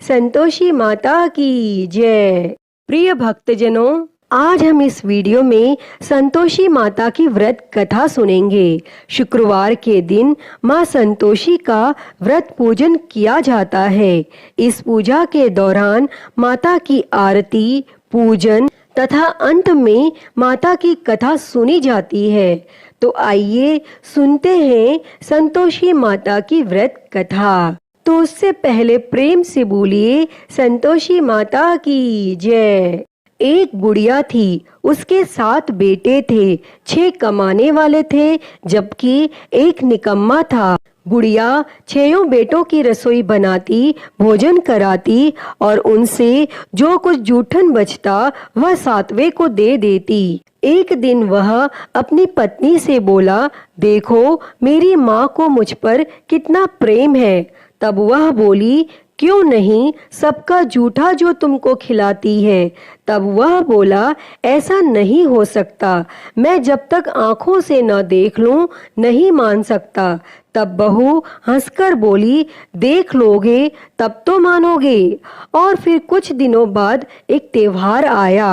संतोषी माता की जय। प्रिय भक्तजनों, आज हम इस वीडियो में संतोषी माता की व्रत कथा सुनेंगे। शुक्रवार के दिन माँ संतोषी का व्रत पूजन किया जाता है। इस पूजा के दौरान माता की आरती, पूजन तथा अंत में माता की कथा सुनी जाती है। तो आइए सुनते हैं संतोषी माता की व्रत कथा। तो उससे पहले प्रेम से बोलिए संतोषी माता की जय। एक बुढ़िया थी, उसके 7 बेटे थे। 6 कमाने वाले थे जबकि एक निकम्मा था। बुढ़िया 6 बेटों की रसोई बनाती, भोजन कराती और उनसे जो कुछ जूठन बचता वह 7वें को दे देती। एक दिन वह अपनी पत्नी से बोला, देखो मेरी माँ को मुझ पर कितना प्रेम है। तब वह बोली, क्यों नहीं, सबका जूठा जो तुमको खिलाती है। तब वह बोला, ऐसा नहीं हो सकता, मैं जब तक आंखों से न देख लूं नहीं मान सकता। तब बहू हंसकर बोली, देख लोगे तब तो मानोगे। और फिर कुछ दिनों बाद एक त्योहार आया।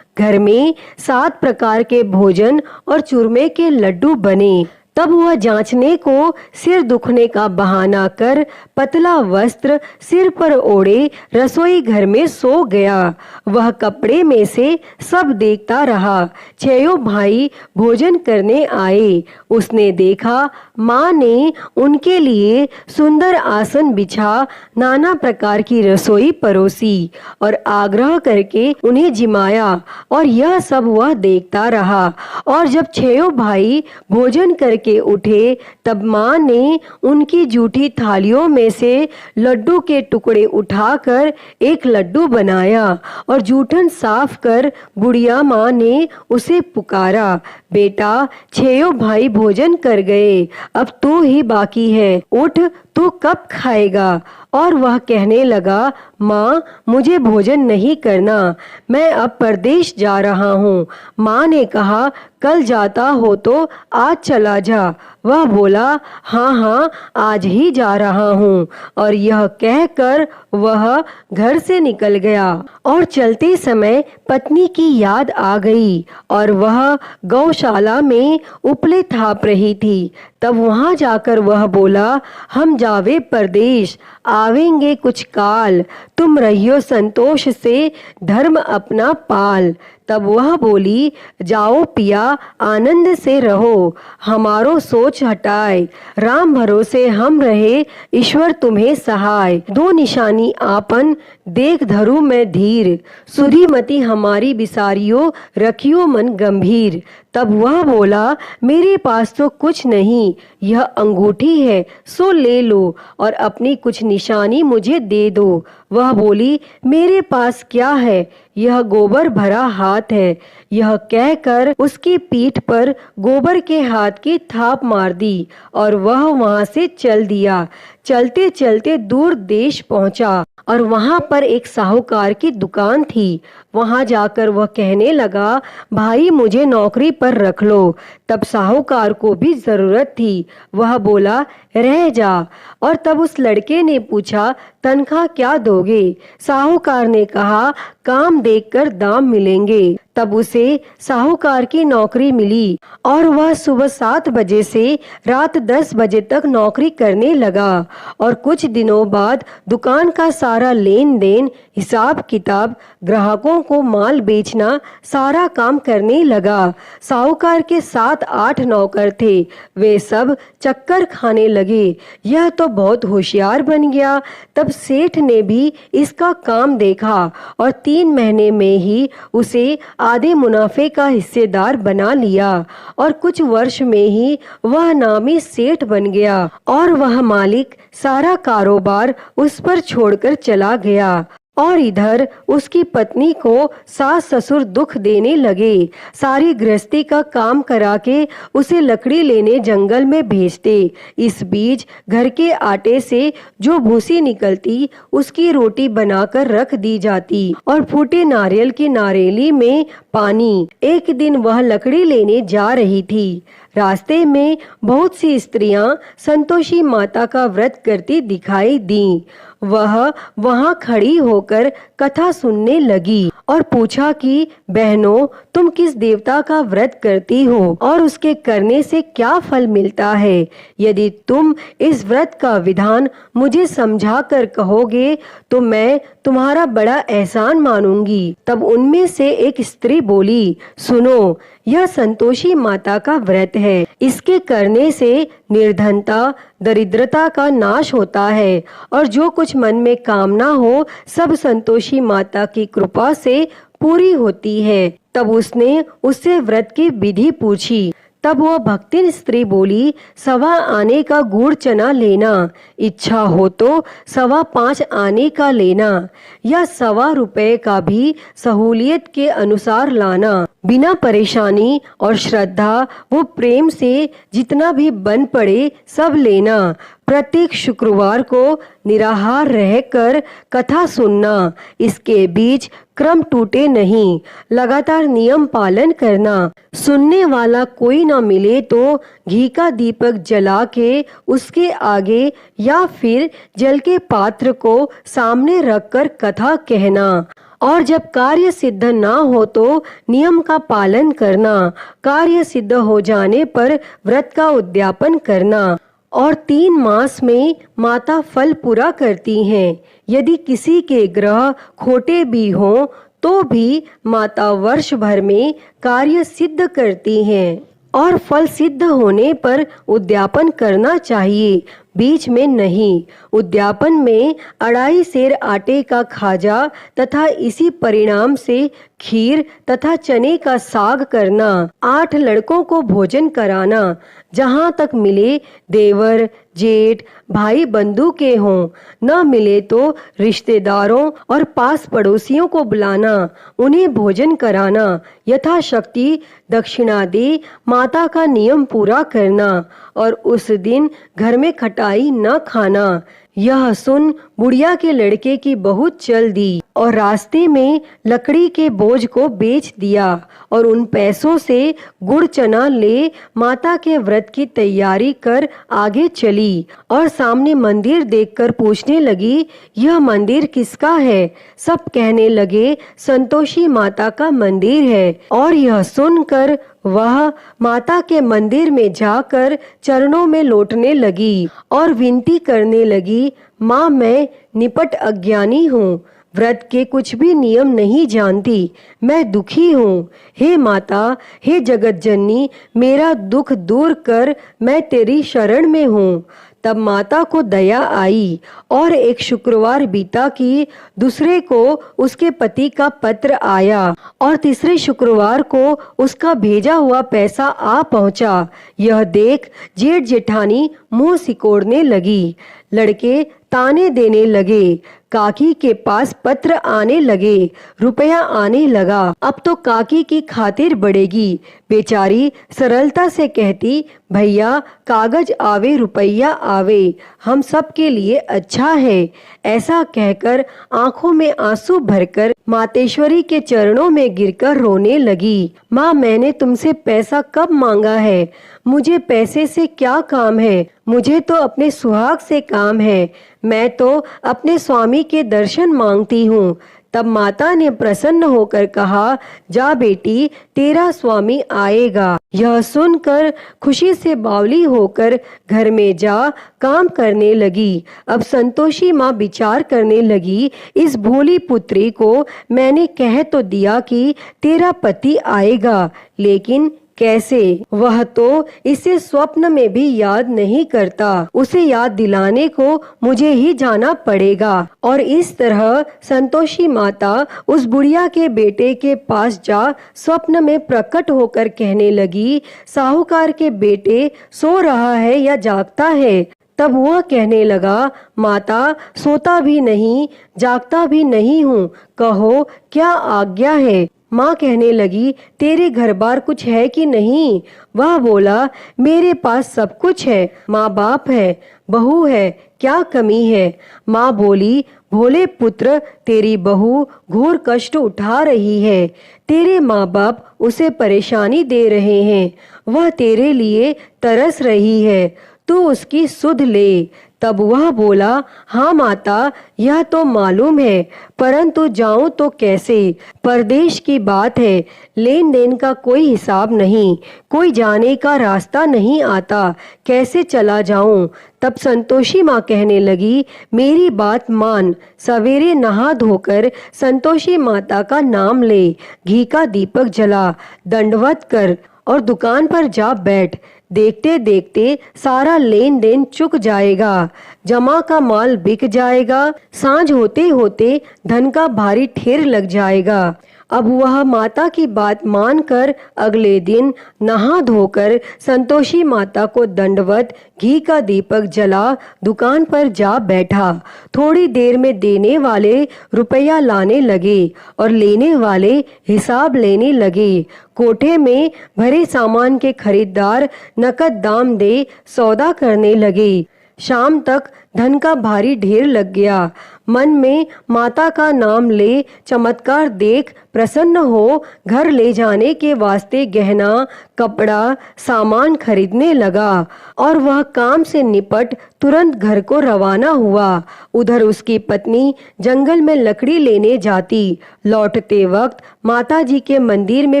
घर में 7 प्रकार के भोजन और चूरमे के लड्डू बने। तब वह जांचने को सिर दुखने का बहाना कर पतला वस्त्र सिर पर ओढ़े रसोई घर में सो गया। वह कपड़े में से सब देखता रहा। 6 भाई भोजन करने आए। उसने देखा माँ ने उनके लिए सुंदर आसन बिछा नाना प्रकार की रसोई परोसी और आग्रह करके उन्हें जिमाया, और यह सब वह देखता रहा। और जब 6 भाई भोजन करके उठे तब माँ ने उनकी जूठी थालियों में से लड्डू के टुकड़े उठाकर एक लड्डू बनाया और जूठन साफ कर बुढ़िया माँ ने उसे पुकारा, बेटा 6 भाई भोजन कर गए, अब तू ही बाकी है, उठ तू कब खाएगा। और वह कहने लगा, माँ मुझे भोजन नहीं करना, मैं अब परदेश जा रहा हूँ। माँ ने कहा, कल जाता हो तो आज चला जा। वह बोला, हाँ हाँ आज ही जा रहा हूँ। और यह कहकर वह घर से निकल गया। और चलते समय पत्नी की याद आ गई और वह गौशाला में उपले थाप रही थी। तब वहां जाकर वह बोला, हम जावे परदेश, आवेंगे कुछ काल, तुम रहियो संतोष से धर्म अपना पाल। तब वह बोली, जाओ पिया आनंद से रहो, हमारो सोच हटाए, राम भरोसे हम रहे, ईश्वर तुम्हें सहाय। 2 निशानी आपन देख धरू मैं धीर, सुधी मति हमारी बिसारियो, रखियो मन गंभीर। तब वह बोला, मेरे पास तो कुछ नहीं, यह अंगूठी है सो ले लो और अपनी कुछ निशानी मुझे दे दो। वह बोली, मेरे पास क्या है, यह गोबर भरा हाथ है। यह कहकर उसकी पीठ पर गोबर के हाथ की थाप मार दी और वह वहां से चल दिया। चलते चलते दूर देश पहुंचा और वहां पर एक साहूकार की दुकान थी। वहां जाकर वह कहने लगा, भाई मुझे नौकरी पर रख लो। तब साहूकार को भी जरूरत थी। वह बोला, रह जा। और तब उस लड़के ने पूछा, तनख्वाह क्या दोगे? साहूकार ने कहा, काम देखकर दाम मिलेंगे। तब उसे साहूकार की नौकरी मिली और वह सुबह 7 बजे से रात 10 बजे तक नौकरी करने लगा। और कुछ दिनों बाद दुकान का सारा लेन देन, हिसाब किताब, ग्राहकों को माल बेचना, सारा काम करने लगा। साहूकार के 7-8 नौकर थे, वे सब चक्कर खाने लगे। यह तो बहुत होशियार बन गया। तब सेठ ने भी इसका काम देखा और 3 महीने में ही उसे आधे मुनाफे का हिस्सेदार बना लिया और कुछ वर्ष में ही वह नामी सेठ बन गया और वह मालिक सारा कारोबार उस पर छोड़कर चला गया। और इधर उसकी पत्नी को सास ससुर दुख देने लगे। सारी गृहस्थी का काम करा के उसे लकड़ी लेने जंगल में भेजते। इस बीच घर के आटे से जो भूसी निकलती उसकी रोटी बनाकर रख दी जाती और फूटे नारियल की नारेली में पानी। एक दिन वह लकड़ी लेने जा रही थी। रास्ते में बहुत सी स्त्रियां संतोषी माता का व्रत करती दिखाई दी। वह वहां खड़ी होकर कथा सुनने लगी और पूछा कि बहनों, तुम किस देवता का व्रत करती हो और उसके करने से क्या फल मिलता है? यदि तुम इस व्रत का विधान मुझे समझा कर कहोगे तो मैं तुम्हारा बड़ा एहसान मानूंगी। तब उनमें से एक स्त्री बोली, सुनो, यह संतोषी माता का व्रत है। इसके करने से निर्धनता, दरिद्रता का नाश होता है और जो कुछ मन में कामना हो सब संतोषी माता की कृपा से पूरी होती है। तब उसने उससे व्रत की विधि पूछी। तब वह भक्तिन स्त्री बोली, 1.25 आने का गुड़ चना लेना, इच्छा हो तो 5.25 आने का लेना या 1.25 रुपए का भी सहूलियत के अनुसार लाना। बिना परेशानी और श्रद्धा वो प्रेम से जितना भी बन पड़े सब लेना। प्रत्येक शुक्रवार को निराहार रहकर कथा सुनना। इसके बीच क्रम टूटे नहीं, लगातार नियम पालन करना। सुनने वाला कोई न मिले तो घी का दीपक जला के उसके आगे या फिर जल के पात्र को सामने रखकर कथा कहना। और जब कार्य सिद्ध ना हो तो नियम का पालन करना। कार्य सिद्ध हो जाने पर व्रत का उद्यापन करना। और 3 मास में माता फल पूरा करती हैं। यदि किसी के ग्रह खोटे भी हों तो भी माता वर्ष भर में कार्य सिद्ध करती हैं और फल सिद्ध होने पर उद्यापन करना चाहिए, बीच में नहीं। उद्यापन में 2.5 सेर आटे का खाजा तथा इसी परिणाम से खीर तथा चने का साग करना। 8 लड़कों को भोजन कराना। जहाँ तक मिले देवर, जेठ, भाई बंधु के हों, न मिले तो रिश्तेदारों और पास पड़ोसियों को बुलाना, उन्हें भोजन कराना। यथाशक्ति दक्षिणा दे माता का नियम पूरा करना और उस दिन घर में खटाई न खाना। यह सुन बुढ़िया के लड़के की बहुत चल दी और रास्ते में लकड़ी के बोझ को बेच दिया और उन पैसों से गुड़ चना ले माता के व्रत की तैयारी कर आगे चली और सामने मंदिर देखकर पूछने लगी, यह मंदिर किसका है? सब कहने लगे, संतोषी माता का मंदिर है। और यह सुनकर वह माता के मंदिर में जाकर चरणों में लौटने लगी और विनती करने लगी, माँ, मैं निपट अज्ञानी हूँ, व्रत के कुछ भी नियम नहीं जानती, मैं दुखी हूँ। हे माता, हे जगत जननी, मेरा दुख दूर कर, मैं तेरी शरण में हूँ। तब माता को दया आई और एक शुक्रवार बीता कि दूसरे को उसके पति का पत्र आया और तीसरे शुक्रवार को उसका भेजा हुआ पैसा आ पहुंचा। यह देख जेठ जेठानी मुंह सिकोड़ने लगी। लड़के ताने देने लगे। काकी के पास पत्र आने लगे, रुपया आने लगा। अब तो काकी की खातिर बढ़ेगी। बेचारी सरलता से कहती, भैया कागज आवे रुपया आवे, हम सब के लिए अच्छा है। ऐसा कहकर आंखों में आंसू भरकर मातेश्वरी के चरणों में गिरकर रोने लगी। माँ, मैंने तुमसे पैसा कब मांगा है? मुझे पैसे से क्या काम है? मुझे तो अपने सुहाग से काम है। मैं तो अपने स्वामी के दर्शन मांगती हूँ। तब माता ने प्रसन्न होकर कहा, जा बेटी, तेरा स्वामी आएगा। यह सुनकर खुशी से बावली होकर घर में जा काम करने लगी। अब संतोषी माँ विचार करने लगी, इस भोली पुत्री को मैंने कह तो दिया कि तेरा पति आएगा, लेकिन कैसे? वह तो इसे स्वप्न में भी याद नहीं करता। उसे याद दिलाने को मुझे ही जाना पड़ेगा। और इस तरह संतोषी माता उस बुढ़िया के बेटे के पास जा स्वप्न में प्रकट होकर कहने लगी, साहूकार के बेटे सो रहा है या जागता है? तब वह कहने लगा, माता, सोता भी नहीं जागता भी नहीं हूँ, कहो क्या आज्ञा है? माँ कहने लगी, तेरे घर बार कुछ है कि नहीं? वह बोला, मेरे पास सब कुछ है, माँ बाप है, बहू है, क्या कमी है? माँ बोली, भोले पुत्र, तेरी बहू घोर कष्ट उठा रही है। तेरे माँ बाप उसे परेशानी दे रहे हैं। वह तेरे लिए तरस रही है, तू उसकी सुध ले। तब वह बोला, हाँ माता, यह तो मालूम है, परंतु जाऊं तो कैसे? परदेश की बात है, लेन देन का कोई हिसाब नहीं, कोई जाने का रास्ता नहीं आता, कैसे चला जाऊं? तब संतोषी माँ कहने लगी, मेरी बात मान, सवेरे नहा धोकर संतोषी माता का नाम ले, घी का दीपक जला, दंडवत कर और दुकान पर जा बैठ। देखते देखते सारा लेन देन चुक जाएगा, जमा का माल बिक जाएगा, सांझ होते होते धन का भारी ढेर लग जाएगा। अब वह माता की बात मानकर अगले दिन नहा धोकर संतोषी माता को दंडवत, घी का दीपक जला, दुकान पर जा बैठा। थोड़ी देर में देने वाले रुपया लाने लगे और लेने वाले हिसाब लेने लगे। कोठे में भरे सामान के खरीदार नकद दाम दे सौदा करने लगे। शाम तक धन का भारी ढेर लग गया। मन में माता का नाम ले, चमत्कार देख प्रसन्न हो घर ले जाने के वास्ते गहना, कपड़ा, सामान खरीदने लगा और वह काम से निपट तुरंत घर को रवाना हुआ। उधर उसकी पत्नी जंगल में लकड़ी लेने जाती, लौटते वक्त माता जी के मंदिर में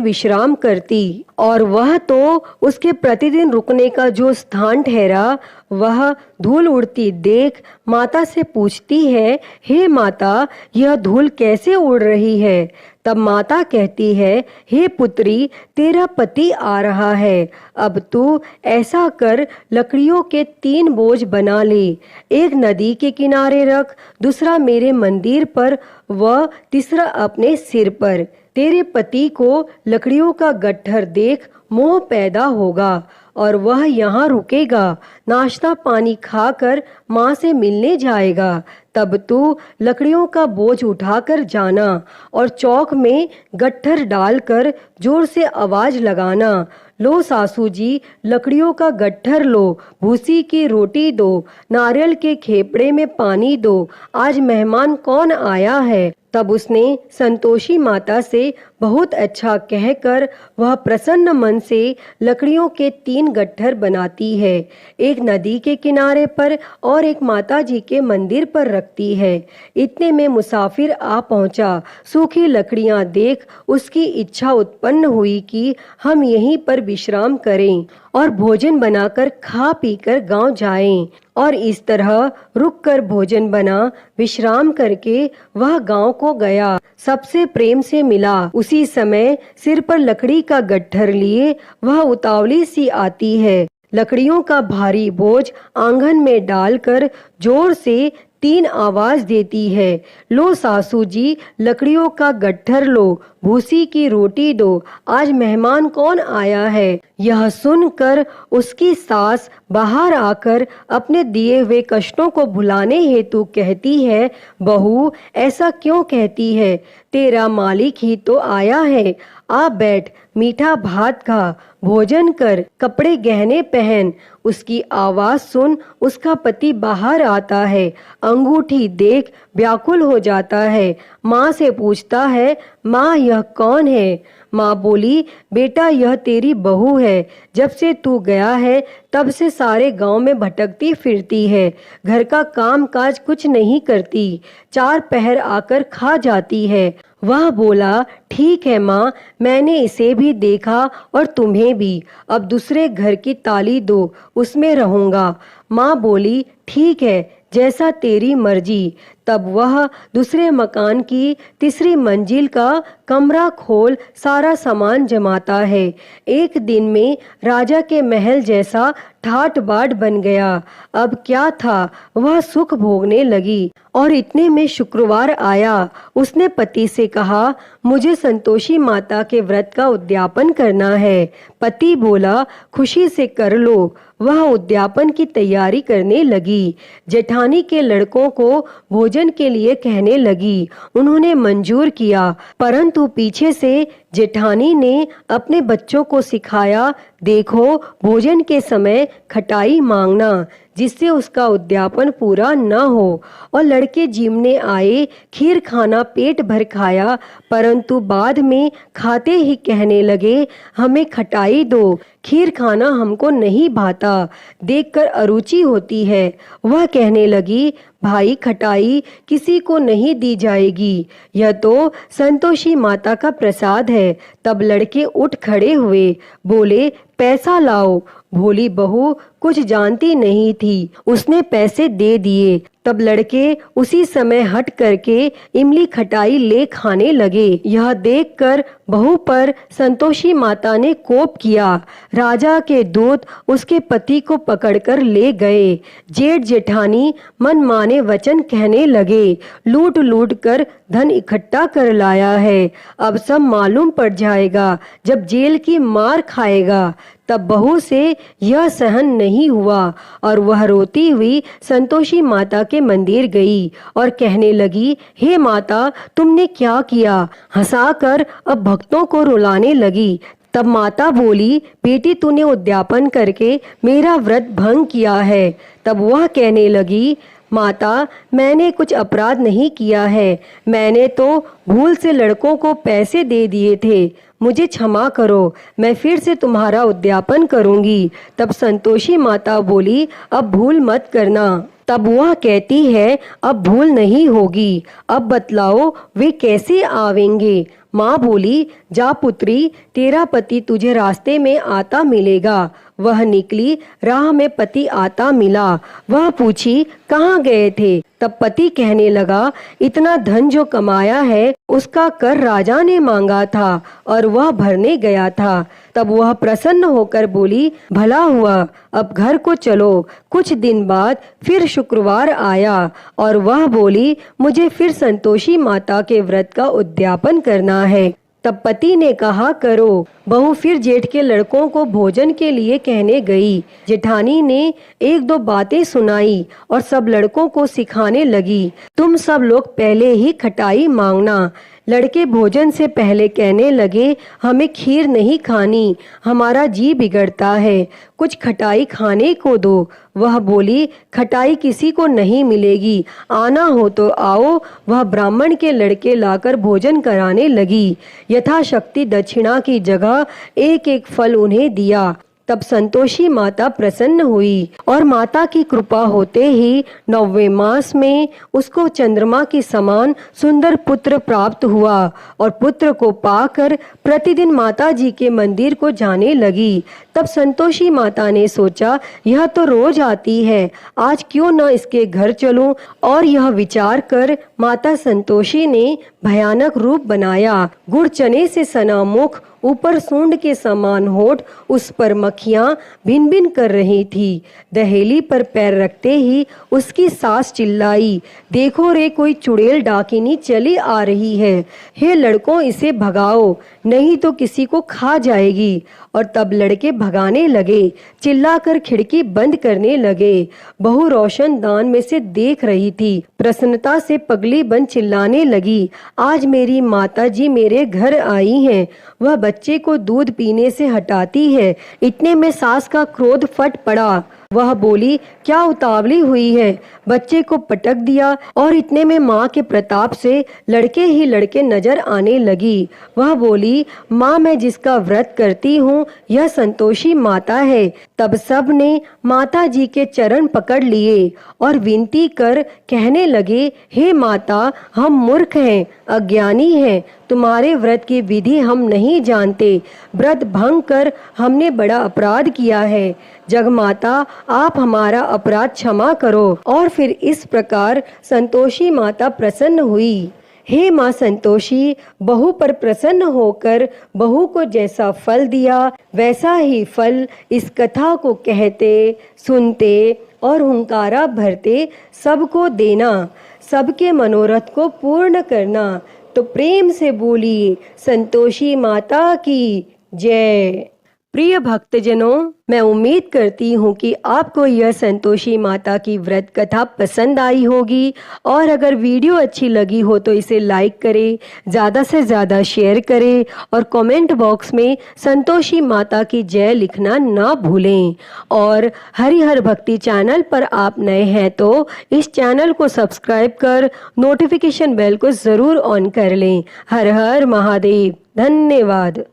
विश्राम करती और वह तो उसके प्रतिदिन रुकने का जो स्थान ठहरा, वह धूल उड़ती देख माता से पूछती है, हे माता, यह धूल कैसे उड़ रही है? तब माता कहती है, हे पुत्री, तेरा पति आ रहा है, अब तू ऐसा कर, लकड़ियों के 3 बोझ बना ले, एक नदी के किनारे रख, दूसरा मेरे मंदिर पर व तीसरा अपने सिर पर। तेरे पति को लकड़ियों का गट्ठर देख मोह पैदा होगा और वह यहाँ रुकेगा, नाश्ता पानी खाकर माँ से मिलने जाएगा। तब तू लकड़ियों का बोझ उठाकर जाना और चौक में गट्ठर डालकर जोर से आवाज लगाना, लो सासू जी, लकड़ियों का गट्ठर लो, भूसी की रोटी दो, नारियल के खेपड़े में पानी दो, आज मेहमान कौन आया है। तब उसने संतोषी माता से बहुत अच्छा कहकर वह प्रसन्न मन से लकड़ियों के 3 गट्ठर बनाती है, एक नदी के किनारे पर और एक माता जी के मंदिर पर रखती है। इतने में मुसाफिर आ पहुंचा। सूखी लकड़ियां देख उसकी इच्छा उत्पन्न हुई कि हम यहीं पर विश्राम करें और भोजन बनाकर खा पीकर गांव जाएं। और इस तरह रुककर भोजन बना, विश्राम करके वह गांव को गया, सबसे प्रेम से मिला। उसी समय सिर पर लकड़ी का गट्ठर लिए वह उतावली सी आती है, लकड़ियों का भारी बोझ आंगन में डालकर जोर से 3 आवाज देती है, लो सासू जी, लकड़ियों का गट्ठर लो, भूसी की रोटी दो, आज मेहमान कौन आया है। यह सुनकर उसकी सास बाहर आकर अपने दिए हुए कष्टों को भुलाने हेतु कहती है, बहू, ऐसा क्यों कहती है? तेरा मालिक ही तो आया है, आ बैठ, मीठा भात खा, भोजन कर, कपड़े गहने पहन। उसकी आवाज सुन उसका पति बाहर आता है, अंगूठी देख व्याकुल हो जाता है। माँ से पूछता है, माँ यह कौन है? माँ बोली, बेटा यह तेरी बहू है, जब से तू गया है तब से सारे गांव में भटकती फिरती है, घर का काम काज कुछ नहीं करती, 4 पहर आकर खा जाती है। वह बोला, ठीक है माँ, मैंने इसे भी देखा और तुम्हें भी, अब दूसरे घर की ताली दो, उसमें रहूंगा। माँ बोली, ठीक है, जैसा तेरी मर्जी। तब वह दूसरे मकान की 3री मंजिल का कमरा खोल सारा सामान जमाता है। एक दिन में राजा के महल जैसा ठाट बाट बन गया। अब क्या था, वह सुख भोगने लगी। और इतने में शुक्रवार आया। उसने पति से कहा, मुझे संतोषी माता के व्रत का उद्यापन करना है। पति बोला, खुशी से कर लो। वह उद्यापन की तैयारी करने लगी। जेठानी के लड़कों को भोजन के लिए कहने लगी। उन्होंने मंजूर किया, परंतु पीछे से जेठानी ने अपने बच्चों को सिखाया, देखो भोजन के समय खटाई मांगना। जिससे उसका उद्यापन पूरा न हो। और लड़के जिमने आए, खीर खाना पेट भर खाया, परंतु बाद में खाते ही कहने लगे, हमें खटाई दो, खीर खाना हमको नहीं भाता, देखकर अरुचि होती है। वह कहने लगी, भाई खटाई किसी को नहीं दी जाएगी, यह तो संतोषी माता का प्रसाद है। तब लड़के उठ खड़े हुए, बोले, पैसा लाओ। भोली बहू कुछ जानती नहीं थी, उसने पैसे दे दिए। तब लड़के उसी समय हट करके इमली खटाई ले खाने लगे। यह देखकर बहू पर संतोषी माता ने कोप किया। राजा के दूत उसके पति को पकड़कर ले गए। जेठ जेठानी मनमाने वचन कहने लगे, लूट लूट कर धन इकट्ठा कर लाया है, अब सब मालूम पड़ जाएगा जब जेल की मार खाएगा। तब बहू से यह सहन नहीं हुआ और वह रोती हुई संतोषी माता के मंदिर गई और कहने लगी, हे माता, तुमने क्या किया? हंसाकर अब भक्तों को रुलाने लगी। तब माता बोली, बेटी तूने उद्यापन करके मेरा व्रत भंग किया है। तब वह कहने लगी, माता, मैंने कुछ अपराध नहीं किया है, मैंने तो भूल से लड़कों को पैसे दे दिए थे, मुझे क्षमा करो, मैं फिर से तुम्हारा उद्यापन करूंगी। तब संतोषी माता बोली, अब भूल मत करना। तब वह कहती है, अब भूल नहीं होगी, अब बतलाओ वे कैसे आवेंगे? माँ बोली, जा पुत्री, तेरा पति तुझे रास्ते में आता मिलेगा। वह निकली, राह में पति आता मिला। वह पूछी, कहाँ गए थे? तब पति कहने लगा, इतना धन जो कमाया है उसका कर राजा ने मांगा था और वह भरने गया था। तब वह प्रसन्न होकर बोली, भला हुआ, अब घर को चलो। कुछ दिन बाद फिर शुक्रवार आया और वह बोली, मुझे फिर संतोषी माता के व्रत का उद्यापन करना है। तब पति ने कहा, करो। बहू फिर जेठ के लड़कों को भोजन के लिए कहने गई। जेठानी ने एक दो बातें सुनाई और सब लड़कों को सिखाने लगी, तुम सब लोग पहले ही खटाई मांगना। लड़के भोजन से पहले कहने लगे, हमें खीर नहीं खानी, हमारा जी बिगड़ता है, कुछ खटाई खाने को दो। वह बोली, खटाई किसी को नहीं मिलेगी, आना हो तो आओ। वह ब्राह्मण के लड़के लाकर भोजन कराने लगी। यथाशक्ति दक्षिणा की जगह एक एक फल उन्हें दिया। तब संतोषी माता प्रसन्न हुई और माता की कृपा होते ही 9वें मास में उसको चंद्रमा के समान सुंदर पुत्र प्राप्त हुआ और पुत्र को पाकर प्रतिदिन माता जी के मंदिर को जाने लगी। तब संतोषी माता ने सोचा, यह तो रोज आती है, आज क्यों न इसके घर चलूं। और यह विचार कर माता संतोषी ने भयानक रूप बनाया। गुड़ चने से सना मुख, ऊपर सूंड के समान होठ, उस पर मक्खियां भिन भिन कर रही थी। दहेली पर पैर रखते ही उसकी सास चिल्लाई, देखो रे, कोई चुड़ैल डाकिनी चली आ रही है, हे लड़कों इसे भगाओ, नहीं तो किसी को खा जाएगी। और तब लड़के भगाने लगे, चिल्लाकर खिड़की बंद करने लगे। बहू रोशनदान में से देख रही थी, प्रसन्नता से पगली बन चिल्लाने लगी, आज मेरी माता जी मेरे घर आई हैं। वह बच्चे को दूध पीने से हटाती है। इतने में सास का क्रोध फट पड़ा। वह बोली, क्या उतावली हुई है? बच्चे को पटक दिया और इतने में माँ के प्रताप से लड़के ही लड़के नजर आने लगी। वह बोली, माँ, मैं जिसका व्रत करती हूँ यह संतोषी माता है। तब सब ने माता जी के चरण पकड़ लिए और विनती कर कहने लगे, हे माता, हम मूर्ख हैं, अज्ञानी हैं, तुम्हारे व्रत की विधि हम नहीं जानते, व्रत भंग कर हमने बड़ा अपराध किया है। जगमाता, आप हमारा अपराध क्षमा करो। और फिर इस प्रकार संतोषी माता प्रसन्न हुई। हे माँ संतोषी, बहू पर प्रसन्न होकर बहू को जैसा फल दिया वैसा ही फल इस कथा को कहते, सुनते और हुंकारा भरते सबको देना, सबके मनोरथ को पूर्ण करना। तो प्रेम से बोलिए, संतोषी माता की जय। प्रिय भक्तजनों, मैं उम्मीद करती हूँ कि आपको यह संतोषी माता की व्रत कथा पसंद आई होगी और अगर वीडियो अच्छी लगी हो तो इसे लाइक करें, ज़्यादा से ज़्यादा शेयर करें और कमेंट बॉक्स में संतोषी माता की जय लिखना ना भूलें। और हरिहर भक्ति चैनल पर आप नए हैं तो इस चैनल को सब्सक्राइब कर नोटिफिकेशन बेल को ज़रूर ऑन कर लें। हर हर महादेव। धन्यवाद।